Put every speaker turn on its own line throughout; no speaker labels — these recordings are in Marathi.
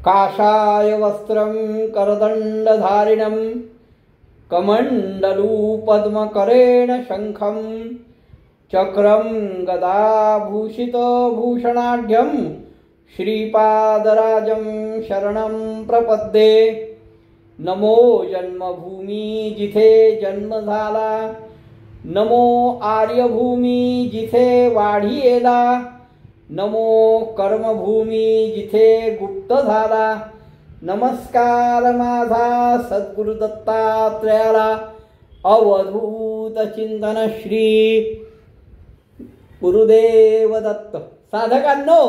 काषाय वस्त्रं करदण्डधारिणं कमण्डलूपद्मकरेण शङ्खं चक्रं गदाभूषितभूषणाढ्यं श्रीपादराजं शरणं प्रपद्ये। नमो जन्मभूमी जिथे जन्म झाला, नमो आर्यभूमी जिथे वाढीला, नमो कर्मभूमी जिथे गुप्त झाला। नमस्कार माझा सद्गुरु दत्तात्रयाला। अवधूत चिंतन श्री गुरुदेव दत्त। साधकांनो,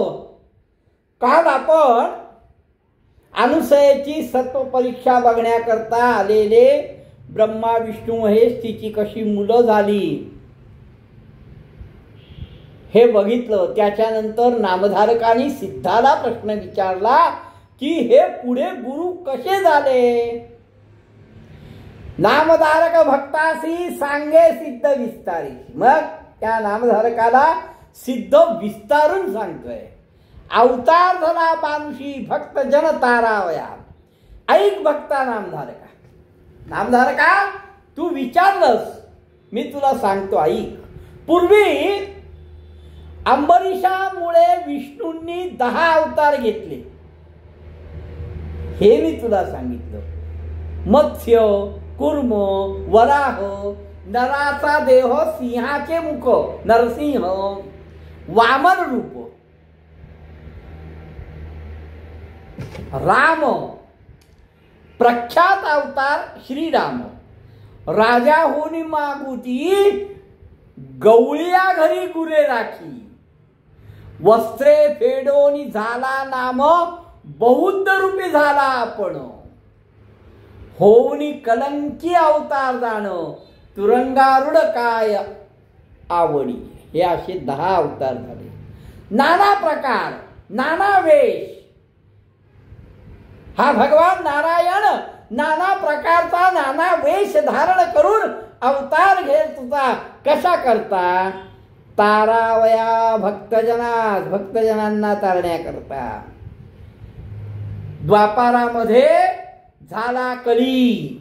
काल आपण अनुसयाची सत्व परीक्षा बघण्याकरता आलेले ब्रह्मा विष्णू महेश तिची कशी मुलं झाली हे बघितलं। त्याच्यानंतर नामधारकांनी सिद्धाला प्रश्न विचारला की हे पुढे गुरु कसे झाले। नामधारक भक्तासी सांगे सिद्ध विस्तारी। मग त्या नामधारकाला सिद्ध विस्तारून सांगतोय। अवतार झाला मानुषी भक्त जन तारावया। ऐक भक्ता नामधारका, नामधारका तू विचारलंस, मी तुला सांगतो ऐक। पूर्वी अंबरीशामुळे विष्णूंनी 10 अवतार घेतले, हे मी तुला सांगितलं। मत्स्य, कुर्म, वराह, नराचा देह, सिंहाचे मुख, नरसिंह, वामन रूप, राम, प्रख्यात अवतार श्रीराम, राजा होनी मागुती, गवळ्या घरी गुरे राखी, वस्त्रे फेडोनी झाला नाम, बौद्ध रूपी झाला आपण, होऊनी कलंकी अवतार जाण, तुरंगारूढ काय आवडी। हे असे 10 अवतार झाले। नाना प्रकार, नाना वेश। हा भगवान नारायण नाना प्रकारचा नाना वेश धारण करून अवतार घेत होता। कशा करता? तारावया भक्तजनास, भक्तजनांना तारण्याकरता। द्वापारामध्ये झाला कली,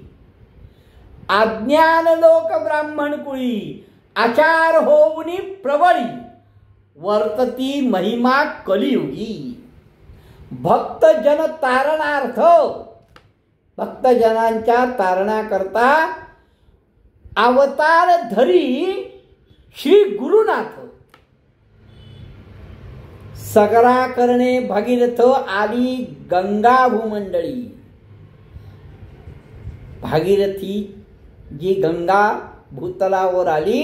अज्ञान लोक ब्राह्मण कुळी, आचार होऊनी प्रबळी, वर्तती महिमा कलियुगी। भक्तजन तारणार्थ, भक्तजनांच्या तारणाकरता अवतार धरी श्री गुरुनाथ। सगरा करणे भगीरथ आली गंगा भूमंडळी। भागीरथी जी गंगा भूतलावर आली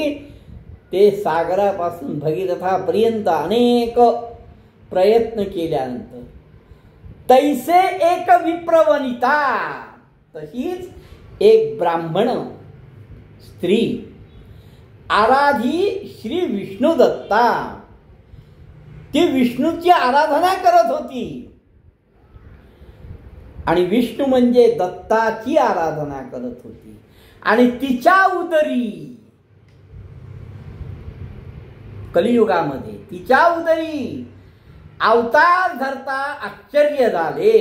ते सागरापासून भगीरथापर्यंत अनेक प्रयत्न केल्यानंतर तैसे एक विप्रवनिता, तशीच एक ब्राह्मण स्त्री आराधी श्री विष्णू दत्ता, ती विष्णूची आराधना करत होती आणि विष्णू म्हणजे दत्ताची आराधना करत होती। आणि तिच्या उदरी कलियुगामध्ये तिच्या उदरी अवतार धरता आश्चर्य झाले।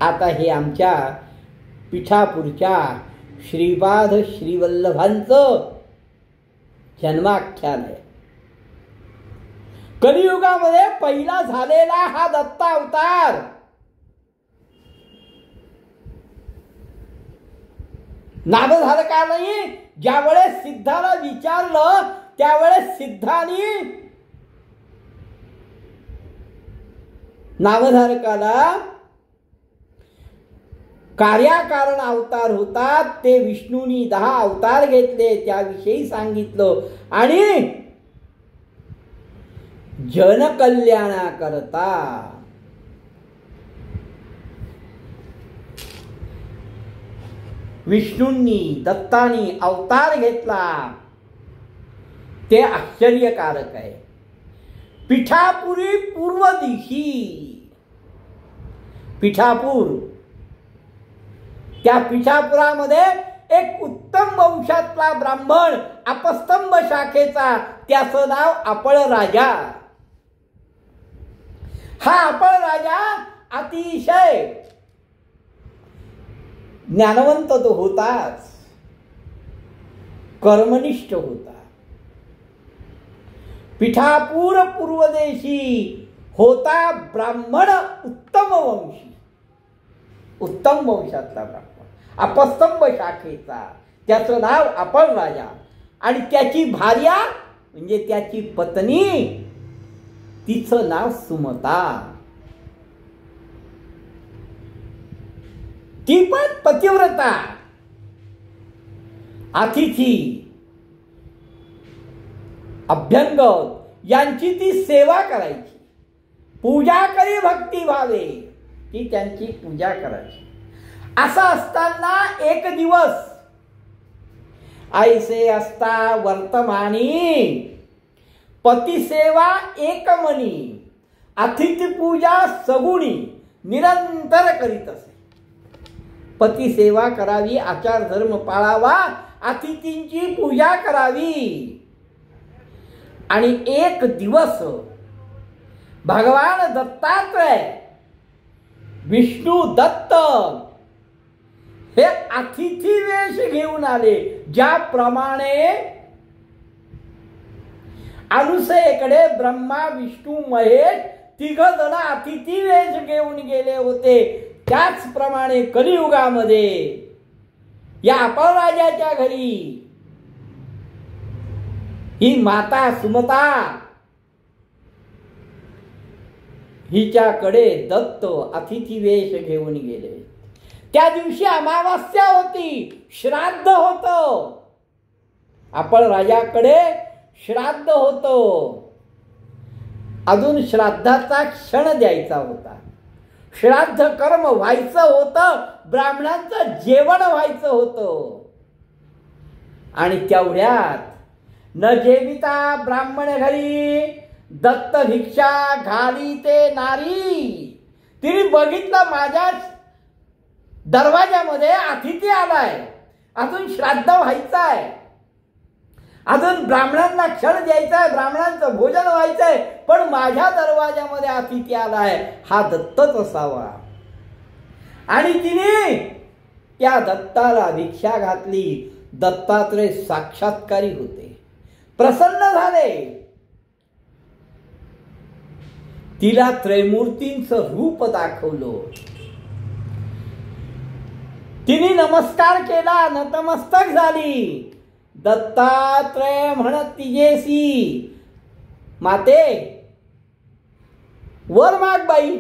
आता हे आमच्या पिठापूरच्या श्रीपाद श्रीवल्लभांचं जन्माख्यान आहे। कलियुगामध्ये पहिला झालेला हा दत्ता अवतार नामधारकाने ज्यावेळेस सिद्धाला विचारलं त्यावेळेस सिद्धाने नामधारकाला कार्याकारण अवतार होतात ते विष्णूंनी 10 अवतार घेतले त्याविषयी सांगितलं आणि जनकल्याणाकरता विष्णूंनी दत्तानी अवतार घेतला ते आश्चर्यकारक आहे। पिठापुरी पूर्व दिशी, पिठापूर, त्या पिठापुरामध्ये एक उत्तम वंशातला ब्राह्मण अपस्तंभ शाखेचा, त्याचं नाव अपळ राजा। हा आपण राजा अतिशय ज्ञानवंत तो होताच, कर्मनिष्ठ होता. पिठापूर पूर्वदेशी होता ब्राह्मण उत्तम वंशी, उत्तम वंशातला ब्राह्मण, अपस्तंभ शाखेचा. त्याचं नाव आपण राजा. आणि त्याची भार्या म्हणजे त्याची पत्नी, तिचं नाव सुमता. ती पण पतिव्रता, अतिथी, अभ्यंगत यांची ती सेवा करायची. पूजा करी भक्ती भावे, ती त्यांची पूजा करायची. असं असताना एक दिवस ऐसे असता वर्तमानी, पतिसेवा एकमनी, अतिथी पूजा सगुणी निरंतर करीत असे. पतिसेवा करावी, आचार धर्म पाळावा, अतिथींची पूजा करावी. आणि एक दिवस भगवान दत्तात्रय, विष्णू दत्त हे अतिथी वेश घेऊन आले. ज्याप्रमाणे अनुसयेकडे ब्रह्मा विष्णू महेश तिघ जण अतिथी वेश घेऊन गेले होते, त्याचप्रमाणे कलियुगामध्ये या अपराजाच्या घरी ही माता सुमता, हिच्याकडे दत्त अतिथी वेश घेऊन गेले. त्या दिवशी अमावास्या होती, श्राद्ध होतं. आपण राजाकडे श्राद्ध होतं. अजून श्राद्धाचा क्षण द्यायचा होता. श्राद्ध कर्म व्हायचं होतं, ब्राह्मणांचं जेवण व्हायचं होतं. आणि तेवढ्यात न जेविता ब्राह्मण घरी दत्त भिक्षा घाली ते नारी. तिने बघितलं माझ्या दरवाजामध्ये अतिथी आलाय, अजून श्राद्ध व्हायचं आहे, अजून ब्राह्मणांना क्षण द्यायचा आहे, ब्राह्मणांचं भोजन व्हायचंय, पण माझ्या दरवाजामध्ये अतिथी आलाय, हा दत्तच असावा. आणि तिने त्या दत्ताला भिक्षा घातली. दत्तात्रय साक्षात्कारी होते, प्रसन्न झाले. तिला त्रैमूर्तींचं रूप दाखवलं. तिने नमस्कार केला, नतमस्तक झाली. दत्तात्रय म्हणत तिजेसी, माते वर माग बाई.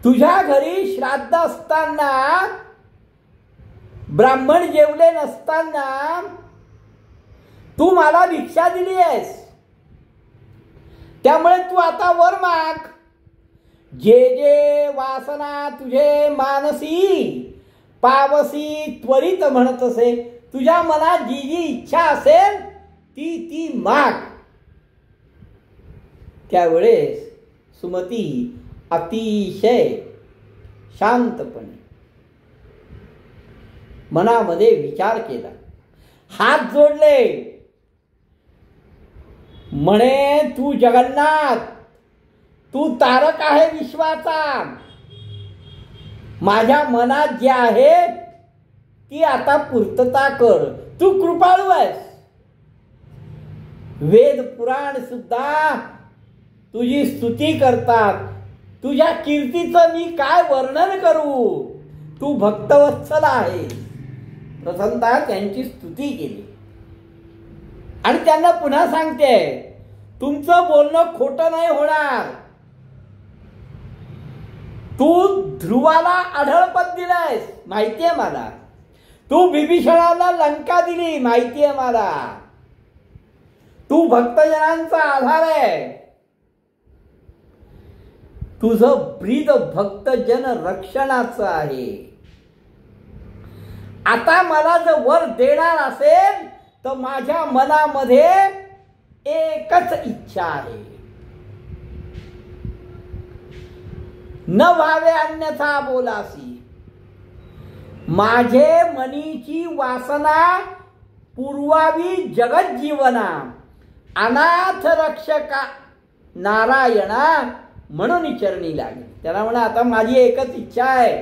तुझ्या घरी श्राद्ध असताना, ब्राह्मण जेवले नसताना तू मला भिक्षा दिली आहेस, त्यामुळे तू आता वर माग. जे जे वासना तुझे मानसी पावसी त्वरित म्हणत असे. तुझ्या मनात जी जी इच्छा असेल ती ती माग. त्यावेळेस सुमती अतिशय शांतपणे मनामध्ये विचार केला, हात जोडले. म्हणे तू जगन्नाथ, तू तारक आहे विश्वाचा. माझ्या मनात जे आहे ती आता पूर्तता कर. तू कृपाळू आहेस. वेद पुराण सुद्धा तुझी स्तुती करतात. तुझ्या कीर्तीचं मी काय वर्णन करू. तू भक्तवत्सल आहेस. प्रथमतः त्यांची स्तुती केली आणि त्यांना पुन्हा सांगते, तुमचं बोलणं खोटं नाही होणार. तू ध्रुवाला आढळपद दिलायस, माहितीये मला. तू बिभीषणाला लंका दिली, माहितीये मला. तू भक्तजनांचा आधार आहे. तुझं ब्रीद भक्तजन रक्षणाचं आहे. आता मला जर वर देणार असेल तर माझ्या मनामध्ये एकच इच्छा आहे, न व्हावे अन्यथा बोलासी. माझे मनीची वासना पुरवावी जगत जीवना. अनाथ रक्षका नारायणा म्हणून चरणी लागली. त्याला म्हणा आता माझी एकच इच्छा आहे,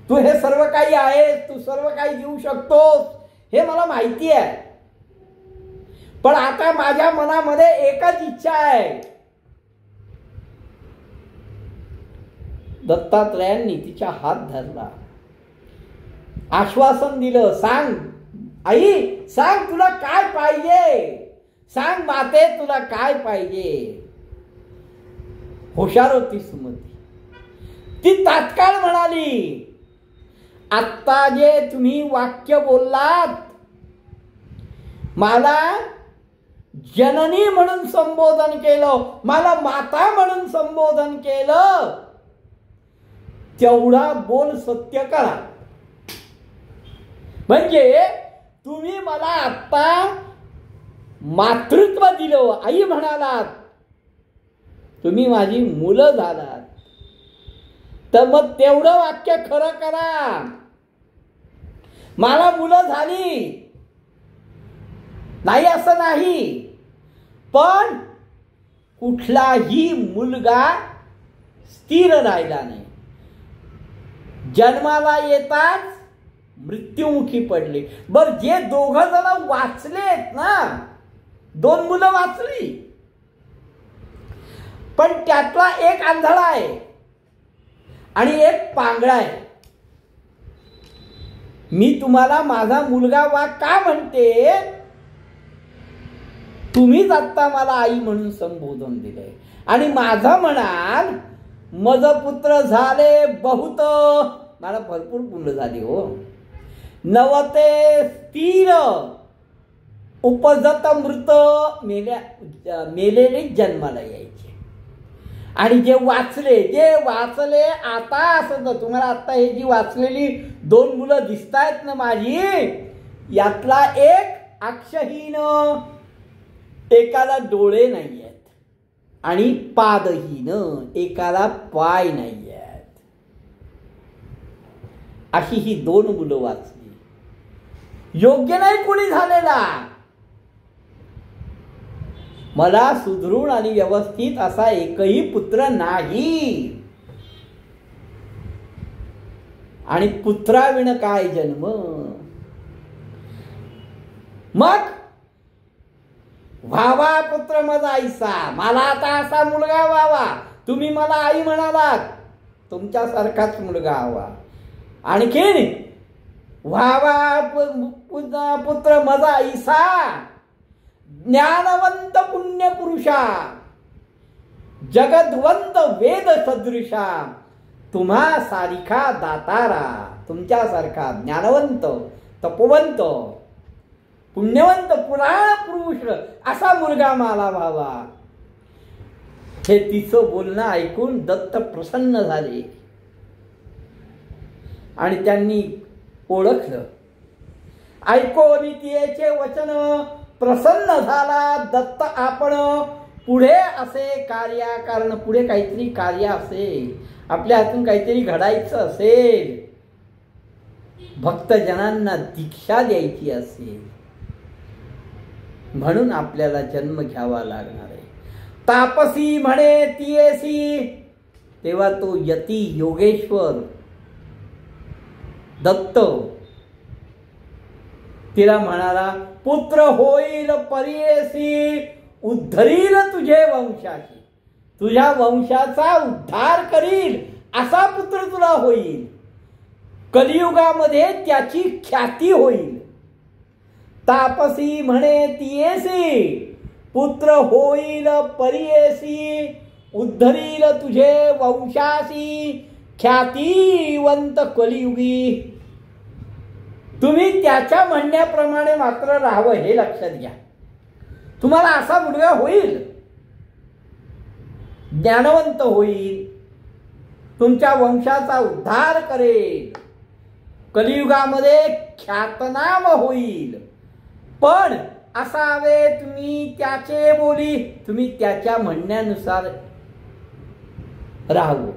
तू हे सर्व काही आहेस, तू सर्व काही देऊ शकतोस हे मला माहिती आहे, पण आता माझ्या मनामध्ये एकच इच्छा आहे. दत्तात्रयांनी तिचा हात धरला, आश्वासन दिलं, सांग आई, सांग तुला काय पाहिजे, सांग माते तुला काय पाहिजे. हुशार होती सुमती. ती तात्काळ म्हणाली, आत्ता जे तुम्ही वाक्य बोललात, मला जननी म्हणून संबोधन केलं, मला माता म्हणून संबोधन केलं, तेवढा बोल सत्य करा. म्हणजे तुम्ही मला आत्ता मातृत्व दिलं, आई म्हणालात, तुम्ही माझी मुलं झालात, तर मग तेवढं वाक्य खरं करा. मला मुलं झाली नाही असं नाही, पण कुठलाही मुलगा स्थिर राहिला नाही. जन्माला येताच मृत्युमुखी पडले. बर, जे दोघं जण वाचलेत ना, 2 मुलं वाचली, पण त्यातला एक आंधळा आहे आणि एक पांगळा आहे. मी तुम्हाला माझा मुलगा वा का म्हणते, तुम्हीच आत्ता मला आई म्हणून संबोधन दिलंय, आणि माझं म्हणाल मज पुत्र झाले बहुत, मला भरपूर मुलं झाली हो, नवते स्थिर उपजत मृत, मेलेले जन्माला यायचे. आणि जे वाचले आता असं, तुम्हाला आता हे जी वाचलेली 2 मुलं दिसतायत ना माझी, यातला एक अक्षहीन, एकाला डोळे नाही आहेत, आणि पादहीन, एकाला पाय नाही आहेत. अशी ही 2 मुलं वाचली. योग्य नाही कोणी झालेला. मला सुदृढ आणि व्यवस्थित असा एकही पुत्र नाही, आणि पुत्राविण काय जन्म. मग व्हावा पुत्र माझा आईसा, मला आता असा मुलगा व्हावा. तुम्ही मला आई म्हणालात, तुमच्यासारखाच मुलगा हवा. आणखीन व्हावा पुत्र माझा आईसा, ज्ञानवंत पुण्य पुरुषा, जगदवंत वेद सदृशा, तुम्हा सारिखा दातारा, तुमच्यासारखा ज्ञानवंत, तपोवंत, पुण्यवंत, पुराण पुरुष असा मुलगा मला व्हावा. हे तिचं बोलणं ऐकून दत्त प्रसन्न झाले आणि त्यांनी ओळखलं. ऐकोनी तिचे वचन प्रसन्न झाला दत्त आपण, पुढे असे कार्य, कारण पुढे काहीतरी कार्य असेल, आपल्या हातून काहीतरी घडायचं असेल, भक्तजनांना दीक्षा द्यायची असेल, म्हणून आपल्याला जन्म घ्यावा लागणार आहे. तापसी म्हणे तियेसी, तेव्हा तो यती योगेश्वर दत्त तिला म्हणाला, पुत्र होईल परियेसी, उद्धरील तुझे वंशाची, तुझ्या वंशाचा उद्धार करील असा पुत्र तुला होईल. कलियुगामध्ये त्याची ख्याती होईल. तापसी म्हणे तियेसी, पुत्र होईल परियेसी, उद्धरील तुझे वंशासी, ख्यातीवंत कलियुगी. तुम्ही त्याच्या म्हणण्याप्रमाणे मात्र राहावं हे लक्षात घ्या. तुम्हाला असा मुलगा होईल, ज्ञानवंत होईल, तुमच्या वंशाचा उद्धार करेल, कलियुगामध्ये ख्यातनाम होईल. पण असावे तुम्ही त्याचे बोली, तुम्ही त्याच्या म्हणण्यानुसार राहावं.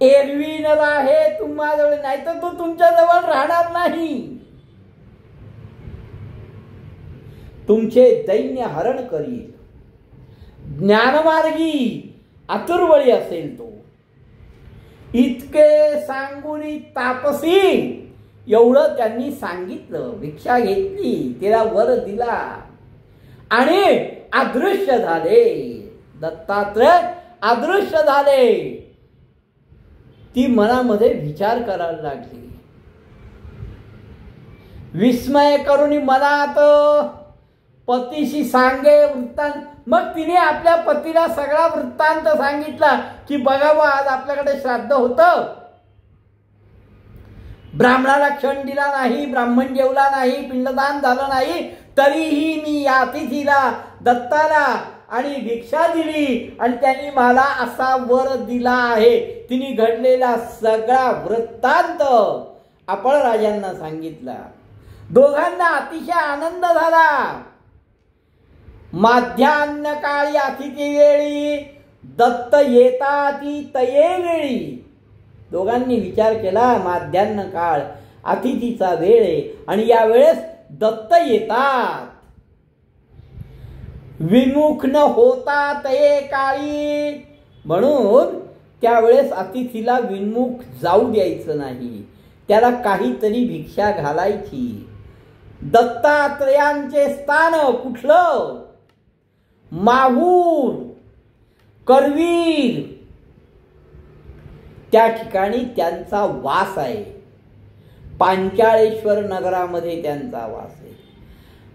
एरवी न राहे तुम्हाजवळ, नाही तर तो तुमच्या जवळ राहणार नाही. तुमचे दैन्य हरण करील, ज्ञानमार्गी आतुरवळी असेल तो. इतके सांगून तापसी, एवढं त्यांनी सांगितलं. भिक्षा घेतली, तिला वर दिला आणि अदृश्य झाले. दत्तात्रय अदृश्य झाले. ती मनामध्ये विचार करायला लागली. विस्मय करून मनात पतीशी सांगे वृत्तांत. मग तिने आपल्या पतीला सगळा वृत्तांत सांगितला की बघावं, आज आपल्याकडे श्राद्ध होतं, ब्राह्मणाला क्षण दिला नाही, ब्राह्मण जेवला नाही, पिंडदान झालं नाही, तरीही मी या अतिथीला दत्ताला आणि भिक्षा दिली आणि त्यांनी मला असा वर दिला आहे. तिने घडलेला सगळा वृत्तांत आपण राजांना सांगितला. दोघांना अतिशय आनंद झाला. माध्यान्ह काळी अतिथी वेळी दत्त येताती तये वेळी. दोघांनी विचार केला, माध्यान्ह काळ अतिथीचा वेळ आहे आणि या वेळेस दत्त येतात. विमुख न होता तये काळी, म्हणून त्यावेळेस अतिथीला विमुख जाऊ द्यायचं नाही, त्याला काहीतरी भिक्षा घालायची. दत्तात्रयांचे स्थान कुठलं? माहूर, करवीर, त्या ठिकाणी त्यांचा वास आहे. पांचाळेश्वर नगरामध्ये त्यांचा वास आहे.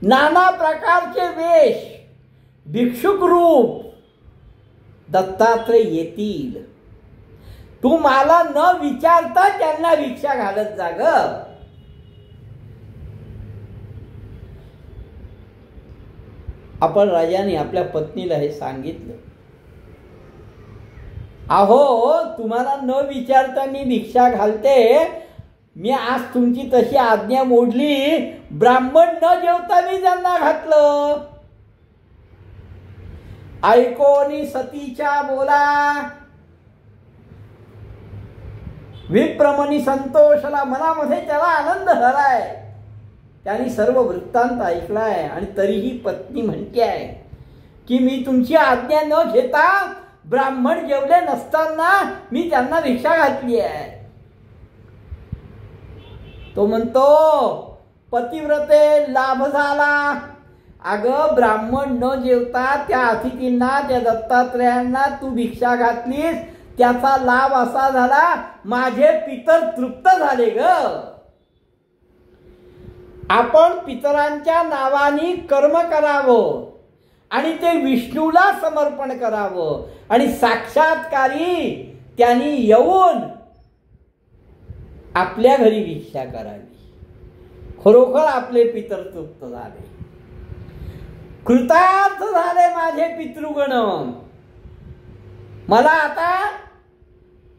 नाना प्रकारचे वेश, भिक्षुक रूप. दत्तात्रय येतील. तू मला न विचारता त्यांना भिक्षा घालत जा ग. आपण राजाने आपल्या पत्नीला हे सांगितलं. अहो, तुम्हाला न विचारता मी भिक्षा घालते. मी आज तुमची तशी आज्ञा मोडली. ब्राह्मण न जेवता मी त्यांना घातलं. ऐकोनी सतीच्या बोला विप्रमणी संतोषला. मनामध्ये त्याला आनंद झालाय. त्यांनी सर्व वृत्तांत ऐकलाय आणि तरीही पत्नी म्हणते आहे की मी तुमची आज्ञा न घेता ब्राह्मण जेवले नसताना मी त्यांना भिक्षा घातली आहे. तो म्हणतो, पतिव्रते लाभ झाला. अगं, ब्राह्मण न जेवता त्या अतिथींना, त्या दत्तात्रयांना तू भिक्षा घातलीस, त्याचा लाभ असा झाला, माझे पितर तृप्त झाले ग. आपण पितरांच्या नावाने कर्म करावं आणि ते विष्णूला समर्पण करावं आणि साक्षात्कारी त्यांनी येऊन आपल्या घरी भिक्षा करावी. खरोखर आपले पितर तृप्त झाले, कृतार्थ झाले माझे पितृगण. मला आता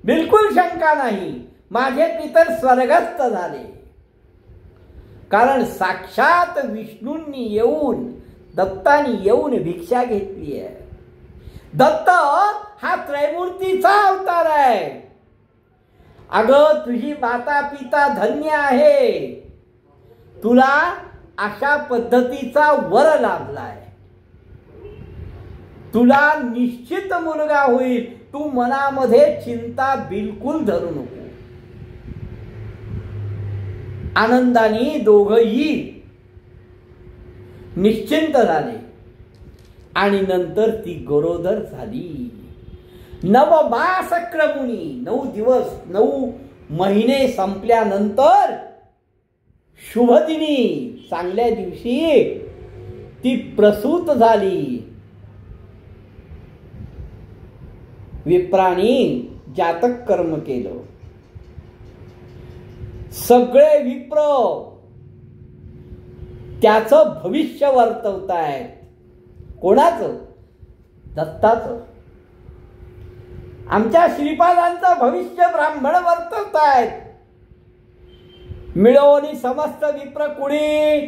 बिलकुल शंका नाही, माझे पितर स्वर्गस्थ झाले. कारण साक्षात विष्णूंनी येऊन, दत्तानी येऊन भिक्षा घेतली आहे. दत्त हा त्रैमूर्तीचा अवतार आहे. अगं, तुझी माता पिता धन्य आहे. तुला अशा पद्धतीचा वर लाभलाय. तुला निश्चित मुलगा होईल. तू मनामध्ये चिंता बिलकुल धरू नको. आनंदाने दोघही निश्चिंत झाले आणि नंतर ती गरोदर झाली. 9 मास क्रमुनी, 9 दिवस 9 महिने संपल्यानंतर शुभदिनी, चांगल्या दिवशी ती प्रसूत झाली. विप्राणी जातक कर्म केलं. सगळे विप्र त्याचं भविष्य वर्तवतायत. कोणाचं? दत्ताचं. आमच्या श्रीपादांचं भविष्य ब्राह्मण वर्तवतायत. मिळवणी समस्त विप्र कुणी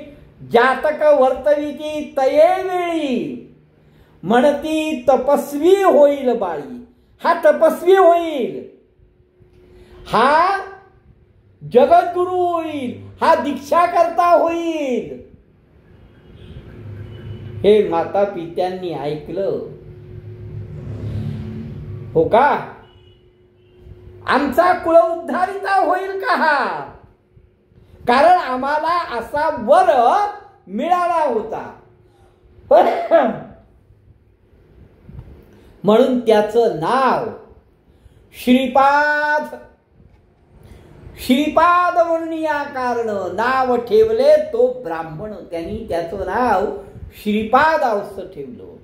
जातक वर्तविती तये वेळी. म्हणती तपस्वी होईल बाळी. हा तपस्वी होईल, हा जगद्गुरु होईल, हा दीक्षाकर्ता होईल. हे माता पित्यांनी ऐकलं हो का? आमचा कुळ उद्धारिता होईल का हा? कारण आम्हाला असा वर मिळाला होता. म्हणून त्याचं नाव श्रीपाद. श्रीपाद म्हणून या कारण नाव ठेवले तो ब्राह्मण. त्यांनी त्याचं नाव श्रीपाद असं ठेवलं.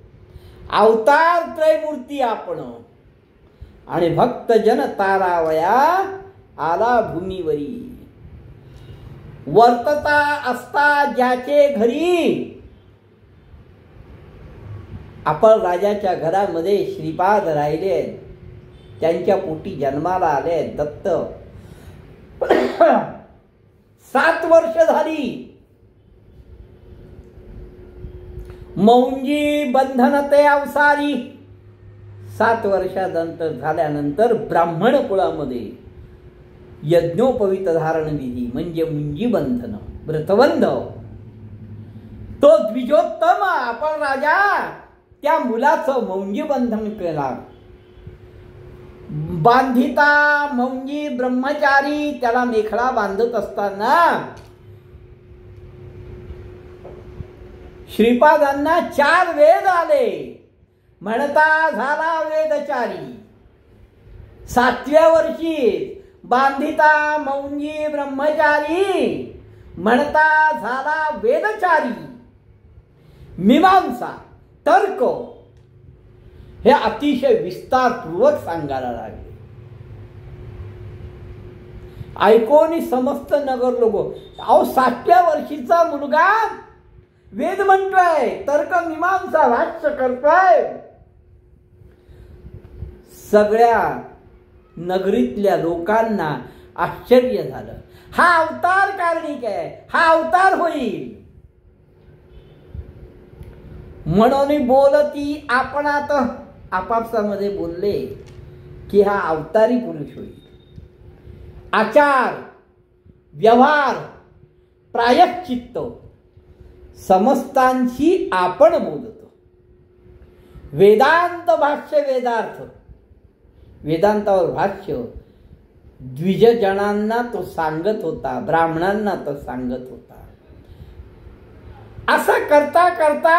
अवतार त्रयमूर्ती आपण आणि भक्त जन तारावया आला भूमीवरी. वर्तता असता ज्याचे घरी. आपण राजाच्या घरामध्ये श्रीपाद राहिले, त्यांच्या पोटी जन्माला आले दत्त. 7 वर्ष झाली. मौंजी बंधन ते अवसारी. 7 वर्षानंतर झाल्यानंतर ब्राह्मण कुळामध्ये यज्ञोपवीत धारण विधी म्हणजे मुंजी बंधन व्रतबंध. तो द्विजोत्तम आपण राजा त्या मुलाचं मौंजी बंधन केला. बांधिता मौंजी ब्रह्मचारी. त्याला मेखळा बांधत असताना श्रीपादांना 4 वेद आले. म्हणता झाला वेदचारी. 7व्या वर्षी बांधिता मौंजी ब्रह्मचारी. म्हणता झाला वेदचारी. मीमांसा तर्क हे अतिशय विस्तारपूर्वक सांगायला लागले. ऐकोनी समस्त नगर लोक. अहो 7व्या वर्षीचा मुलगा वेद म्हणतोय, तर्क मीमांसा भाष्य करतोय. सगळ्या नगरीतल्या लोकांना आश्चर्य झालं. हा अवतार कारणिक आहे, हा अवतार होईल. म्हणून बोलती आपणात आपापसामध्ये बोलले की हा अवतारी पुरुष होईल. आचार व्यवहार प्रायश्चित्त समस्तांशी आपण बोलतो. वेदांत भाष्य वेदार्थ वेदांतावर भाष्य द्विजजनांना तो सांगत होता, ब्राह्मणांना तो सांगत होता. असं करता करता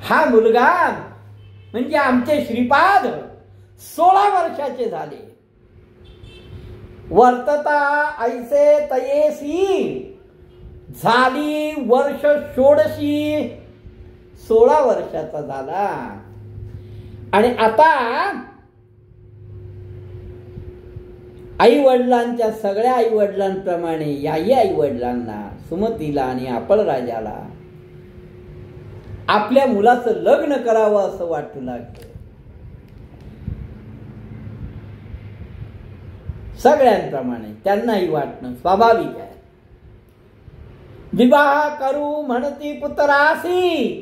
हा मुलगा म्हणजे आमचे श्रीपाद 16 वर्षाचे झाले. वर्तता ऐसे तयेसी. झाली वर्ष 16. 16 वर्षाचा झाला. आणि आता आई वडिलांच्या सगळ्या आई वडिलांप्रमाणे याही आई वडिलांना सुमतीला आणि आपण राजाला आपल्या मुलाचं लग्न करावं असं वाटू लागलं. सगळ्यांप्रमाणे त्यांनाही वाटणं स्वाभाविक आहे. विवाह करू म्हणती पुत्रासी.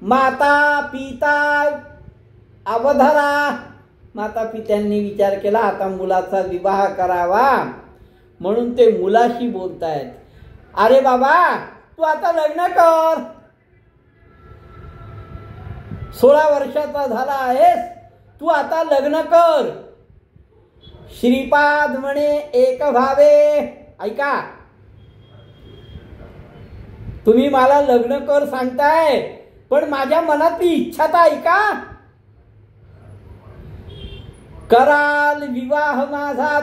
माता पिता अवधरा. माता पित्यांनी विचार केला आता मुलाचा विवाह करावा म्हणून ते मुलाशी बोलतायत. अरे बाबा तू आता लग्न कर. 16 वर्षाचा झाला आहेस, तू आता लग्न कर. श्रीपाद म्हणे एक भावे. ऐका, तुम्ही मला लग्न कर सांगताय पण माझ्या मनातली इच्छा तर ऐका. कराल विवाह माझा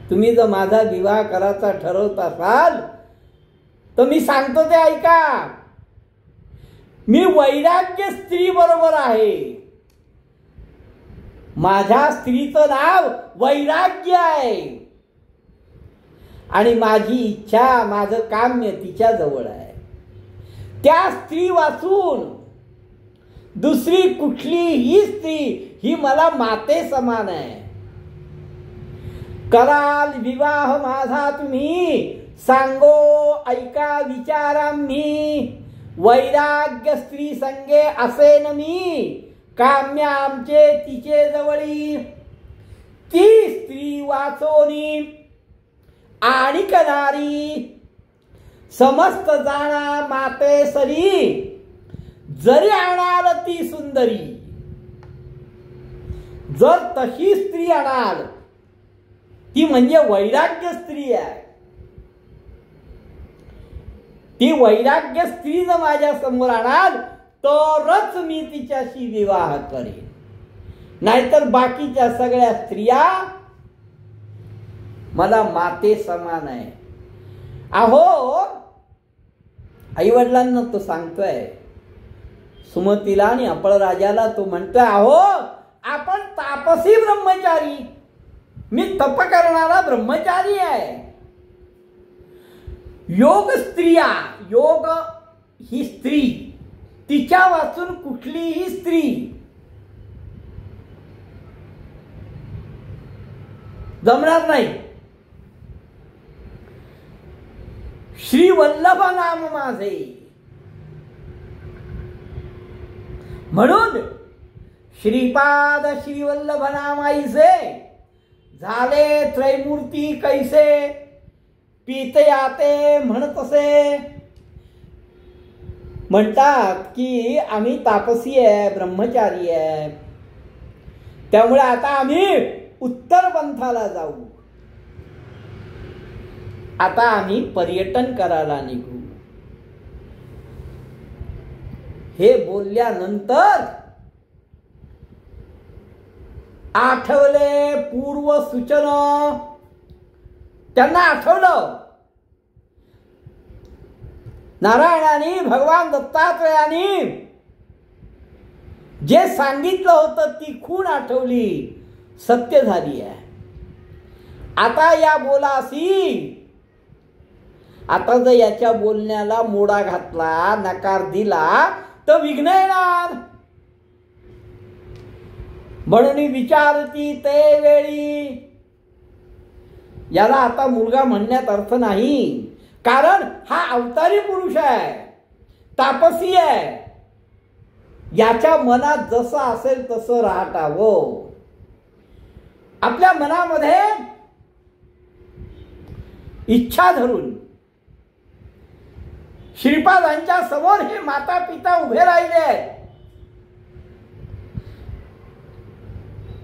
तुम्ही जर माझा विवाह करायचा ठरवत असाल तर मी सांगतो ते ऐका. मी वैराग्य स्त्री बरोबर आहे. माझ्या स्त्रीचं नाव वैराग्य आहे आणि माझी इच्छा माझं काम्य तिच्या जवळ आहे. त्या स्त्री वाचून दुसरी कुठलीही स्त्री ही मला माते समान आहे. कराल विवाह माझा तुम्ही सांगो ऐका विचाराम्ही. वैराग्य स्त्री संगे असेन मी. काम्य आमचे तिचे जवळी. ती स्त्री वाचोनी आणि कनारी. समस्त जाणा माते सरी. जरी आणाल ती सुंदरी, जर तशी स्त्री आणाल ती म्हणजे वैराग्य स्त्री आहे. ती वैराग्य स्त्री जर माझ्या समोर आणाल तरच मी तिच्याशी विवाह करेन, नाहीतर बाकीच्या सगळ्या स्त्रिया मला माते समान आहे. अहो, आई वडिलांना तो सांगतोय, सुमतीला आणि अपळराजाला तो म्हणतोय, अहो आपण तापसी ब्रह्मचारी, मी तप करणारा ब्रह्मचारी आहे. योग स्त्रिया, योग ही स्त्री, तिच्या वाचून कुठलीही स्त्री जमणार नाही. श्री वल्लभ नाम माझे, म्हणून श्रीपाद श्री वल्लभ नामाईचे झाले त्रैमूर्ती कैसे, पीते आते म्हणतसे. म्हणतात की आम्ही तापसी आहे, ब्रह्मचारी आहे, त्यामुळे आता आम्ही उत्तर पंथाला जाऊ, आता आम्ही पर्यटन करायला निघू. हे बोलल्यानंतर आठवले पूर्व सूचना, त्यांना आठवलं नारायणाने, भगवान दत्तात्रयाने जे सांगितलं होतं ती खूण आठवली, सत्य झाली आहे. आता या बोलासी, आता जर याच्या बोलण्याला मोडा घातला, नकार दिला तर विघ्न येणार. म्हणून विचारती ते वेळी, याला आता मुलगा म्हणण्यात अर्थ नाही, कारण हा अवतारी पुरुष आहे, तापसी आहे. याच्या मनात जसं असेल तसं राहतावं. आपल्या मनामध्ये इच्छा धरून श्रीपादांच्या समोर हे माता पिता उभे राहिले.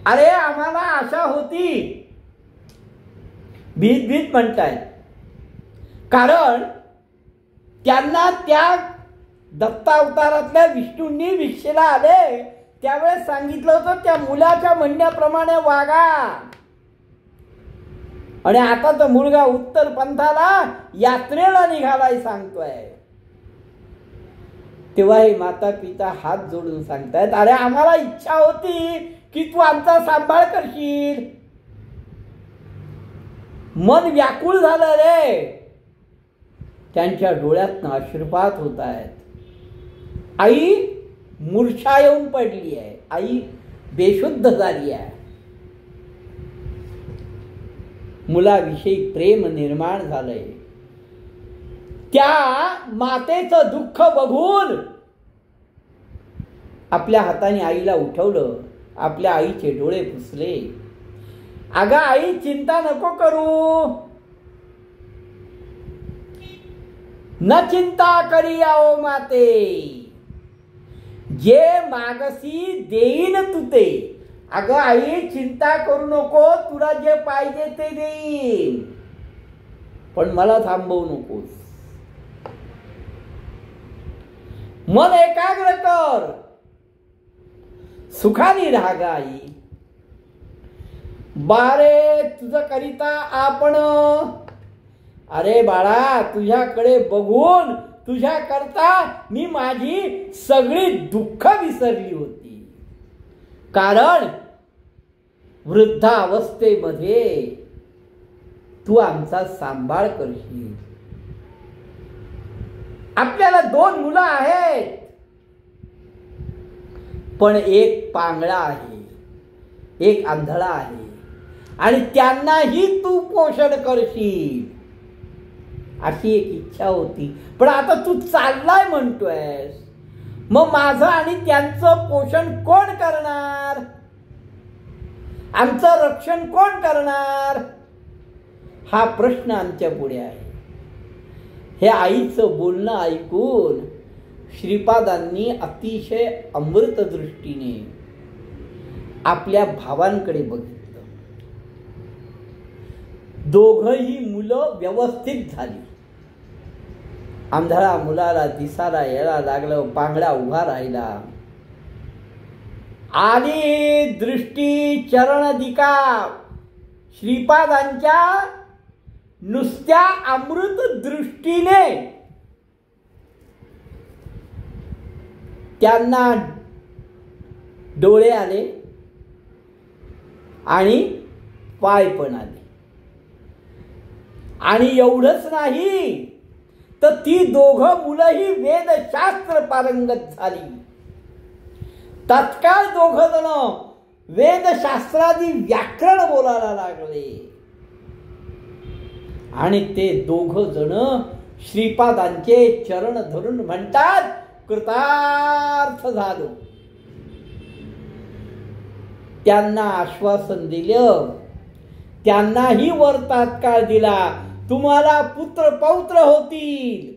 अरे आम्हाला आशा होती, भीत भीत म्हणतायत, कारण त्यांना त्या दत्तावतारातल्या विष्णूंनी भिक्षेला आले त्यावेळेस सांगितलं होतं त्या मुलाच्या म्हणण्याप्रमाणे वागा. आणि आता तो मुलगा उत्तर पंथाला यात्रेला निघालाय सांगतोय. तेव्हा हे माता पिता हात जोडून सांगतायत, अरे आम्हाला इच्छा होती की तू आमचा सांभाळ करशील. मन व्याकुळ झालं रे. त्यांच्या डोळ्यातनं अश्रुपात होत आहेत. आई मूर्छा येऊन पडली आहे, आई बेशुद्ध झाली आहे. मुलाविषयी प्रेम निर्माण झालंय. त्या मातेचं दुःख बघून आपल्या हाताने आईला उठवलं, आपल्या आईचे डोळे पुसले. अगं आई चिंता नको करू, न चिंता करी आओ माते, जे मागसी देईन तू ते. अगं आई चिंता करू नको, तुला जे पाहिजे ते देईन, पण मला थांबवू नकोस. मन एकाग्र कर, सुखाने राहा ग आई. बारे तुझं करिता आपण, अरे बाळा तुझ्याकडे बघून तुझ्या करता मी माझी सगळी दुःख विसरली होती. कारण वृद्धावस्थेमध्ये तू आमचा सांभाळ करशील. आपल्याला 2 मुलं आहेत, पण एक पांगळा आहे, एक आंधळा आहे, आणि त्यांनाही तू पोषण करशील अशी एक इच्छा होती. पण आता तू चाललाय म्हणतोयस, मग माझं आणि त्यांचं पोषण कोण करणार? आमचं रक्षण कोण करणार? हा प्रश्न आमच्या पुढे आहे. हे आईचं बोलणं ऐकून श्रीपादांनी अतिशय अमृत दृष्टीने आपल्या भावांकडे बघितलं. दोघही मुलं व्यवस्थित झाली. आंधळा मुलाला दिसायला यायला लागलं, पांगडा उभा राहिला. आली दृष्टी चरणदिका श्रीपादांच्या नुसत्या अमृत दृष्टीने त्यांना डोळे आले आणि पाय पण आले. आणि एवढंच नाही तर ती दोघं मुलंही वेदशास्त्र पारंगत झाली. तत्काळ दोघं जण वेदशास्त्रादी व्याकरण बोलायला लागले. आणि ते दोघं जण श्रीपादांचे चरण धरून म्हणतात, कृतार्थ झालो. त्यांना आश्वासन दिलं, त्यांनाही वर तात्काळ दिला, तुम्हाला पुत्र पौत्र होतील,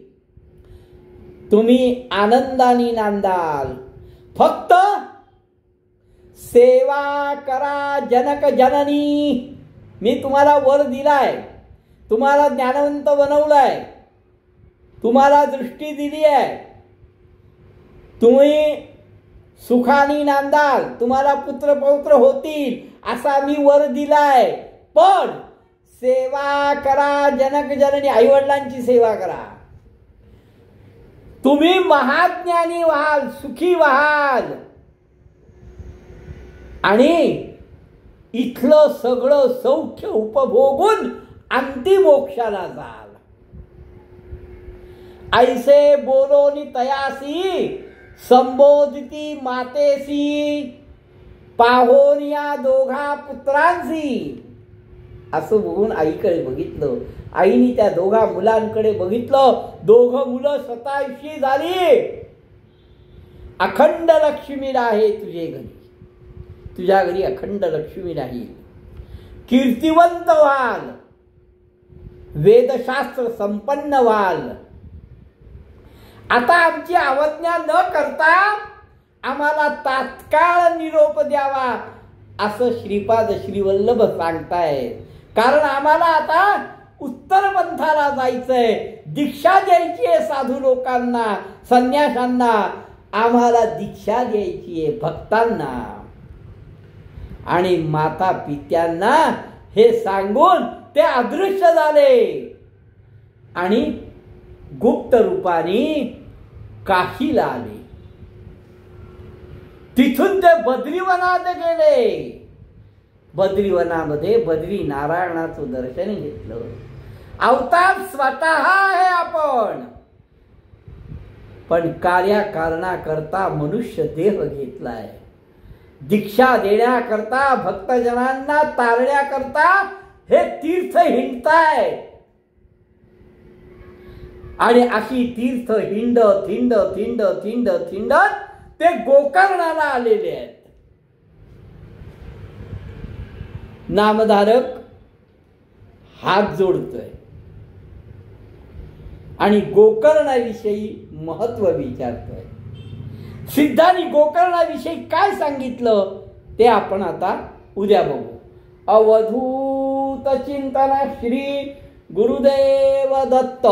तुम्ही आनंदाने नांदाल, फक्त सेवा करा जनक जननी. मी तुम्हाला वर दिलाय, तुम्हाला ज्ञानवंत बनवलाय, तुम्हाला दृष्टी दिली आहे, तुम्ही सुखाने नांदाल, तुम्हाला पुत्र पौत्र होतील असा मी वर दिलाय. पण सेवा करा जनक जननी, आईवडिलांची सेवा करा, तुम्ही महाज्ञानी व्हाल, सुखी व्हाल आणि इथलं सगळं सौख्य उपभोगून अंतिमोक्षाला जाल. ऐसे बोलोनी तयासी संबोधिती मातेसी, पाहोन या दोघा पुत्रांसी. असं बघून आईकडे बघितलं. आईने त्या दोघा मुलांकडे बघितलं. दोघं मुलं 27 झाली. अखंड लक्ष्मी राहे तुझे घरी, तुझ्या घरी अखंड लक्ष्मी राहील, कीर्तिवंत व्हाल, वेदशास्त्र संपन्न व्हाल. आता आमची अवज्ञा न करता आम्हाला तात्काळ निरोप द्यावा असं श्रीपाद श्रीवल्लभ सांगतायत. कारण आम्हाला आता उत्तर पंथाला जायचंय, दीक्षा द्यायची आहे साधू लोकांना, संन्याशांना. आम्हाला दीक्षा द्यायची आहे भक्तांना. आणि माता पित्यांना हे सांगून ते अदृश्य झाले आणि गुप्त रूपाने काशीला आले. तिथून ते बद्रीवनात गेले. बद्रीवनामध्ये बद्री नारायणाचं दर्शन घेतलं. अवतार स्वतः आहे आपण, पण कार्याकारणाकरता मनुष्य देह घेतलाय. दीक्षा देण्याकरता, भक्तजनांना तारण्याकरता हे तीर्थ हिंडताय. आणि अशी तीर्थ हिंडत हिंडत हिंडत हिंडत हिंडत ते गोकर्णाला आलेले आहेत. नामधारक हात जोडतोय आणि गोकर्णाविषयी महत्व विचारतोय. सिद्धांनी गोकर्णाविषयी काय सांगितलं ते आपण आता उद्या बघू. अवधूत चिंतन श्री गुरुदेव दत्त.